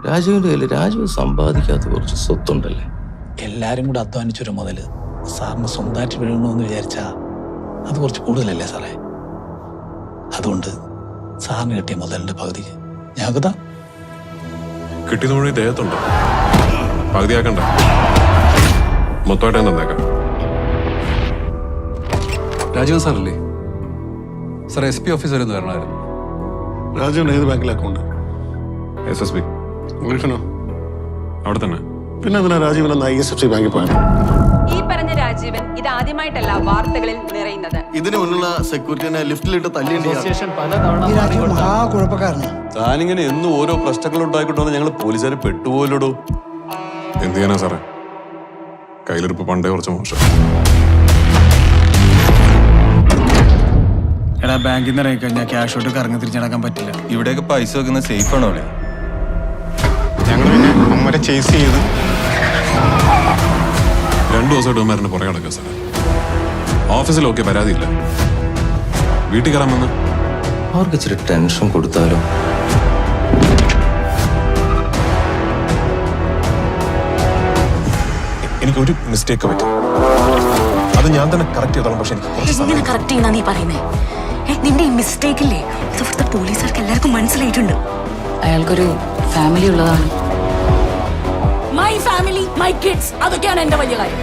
രാജുവിന്റെ കയ്യിൽ രാജു സമ്പാദിക്കാത്ത കുറച്ച് സ്വത്തുണ്ടല്ലേ? എല്ലാരും കൂടെ അധ്വാനിച്ചൊരു മുതല് സാറിന് സ്വന്തമായിട്ട് വീഴണമെന്ന് വിചാരിച്ചാ അത് കുറച്ച് കൂടുതലല്ലേ സാറേ? അതുകൊണ്ട് സാറിന് കിട്ടിയ മുതലിന്റെ പകുതി ഞങ്ങൾക്ക് താ. കിട്ടിയത് മുഴുവൻ ദേഹത്തുണ്ട്. പകുതിയാക്കണ്ട, മൊത്തമായിട്ട് തന്നേക്കാം. രാജീവൻ സാറല്ലേ? സാർ SP ഓഫീസ് വരെ ഒന്ന് വരണമായിരുന്നു. രാജുവിന് ഏത് ബാങ്കിലെ അക്കൗണ്ട്? SSB. ഗൾഫിനോ? അവിടെ തന്നെ. പിന്നെ എന്തിനാ രാജീവൻ ഒന്ന് ISFC ബാങ്കിൽ പോയത്? ഈ പറഞ്ഞ രാജീവൻ ഇത് ആദ്യമായിട്ടല്ല വാർത്തകളിൽ നിറയുന്നത്. ഇതിന് മുന്നുള്ള സെക്യൂരിറ്റിനെ ലിഫ്റ്റിലിട്ട് തല്ലിയാണ്. താനിങ്ങനെ എന്നും ഓരോ പ്രശ്നങ്ങൾ ഉണ്ടായിക്കൊണ്ടു ഞങ്ങൾ പോലീസുകാർ പെട്ടുപോലോ. എന്ത് ചെയ്യാനാ സാറേ, കയ്യിലിരിപ്പ് പണ്ടേ കുറച്ച് മോശം. എടാ, ബാങ്കിൽ നിന്ന് ഇറങ്ങിക്കഴിഞ്ഞാൽ ക്യാഷ് ഔട്ട് കറങ്ങി തിരിച്ചടക്കാൻ പറ്റില്ല. ഇവിടെയൊക്കെ പൈസ വെക്കുന്ന സേഫ് ആണോ അവിടെ? ഞങ്ങൾ പിന്നെ അമ്മരെ ചേസ് ചെയ്ത് 2 ദിവസമായിട്ട് ഉമ്മാരുടെ പുറകെ നടക്കുക സാറേ. ഓഫീസിലൊക്കെ പരാതിയില്ല, വീട്ടിൽ കയറാൻ വന്ന് അവർക്ക് ഇച്ചിരി ടെൻഷൻ കൊടുത്താലോ? എനിക്കൊരു മിസ്റ്റേക്ക് പറ്റും, അത് ഞാൻ തന്നെ കറക്റ്റ് ചെയ്തോളാം. പക്ഷെ എങ്ങനെ കറക്റ്റ് ചെയ്യുന്ന നീ പറയുന്നേ? നിന്റെ ഈ മിസ്റ്റേക്ക് ഇല്ലേ, ഇവിടുത്തെ പോലീസുകാർക്ക് എല്ലാവർക്കും മനസ്സിലായിട്ടുണ്ട്. അയാൾക്കൊരു ഫാമിലി ഉള്ളതാണ്. മൈ ഫാമിലി, മൈ കിഡ്സ്, അതൊക്കെയാണ് എന്റെ വലിയ കാര്യം.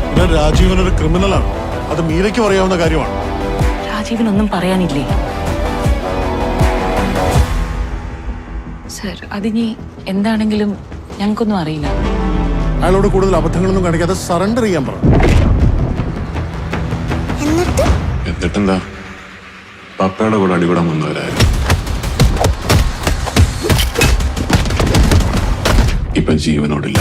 പിന്നെ രാജീവൻ ഒരു ക്രിമിനലാണ്, അത് മീരയ്ക്കും അറിയാവുന്ന കാര്യമാണ്. രാജീവിനൊന്നും പറയാനില്ലേ? സർ, അതിനി എന്താണെങ്കിലും ഞങ്ങൾക്കൊന്നും അറിയില്ല. അയാളോട് കൂടുതൽ അബദ്ധങ്ങളൊന്നും കാണിക്കാതെ സറണ്ടർ ചെയ്യാൻ പറ. എന്നിട്ടെന്താ, പപ്പയുടെ കൂടെ അടികൂടാൻ വന്നവരായിരുന്നു. ഇപ്പൊ ജീവനോടില്ല.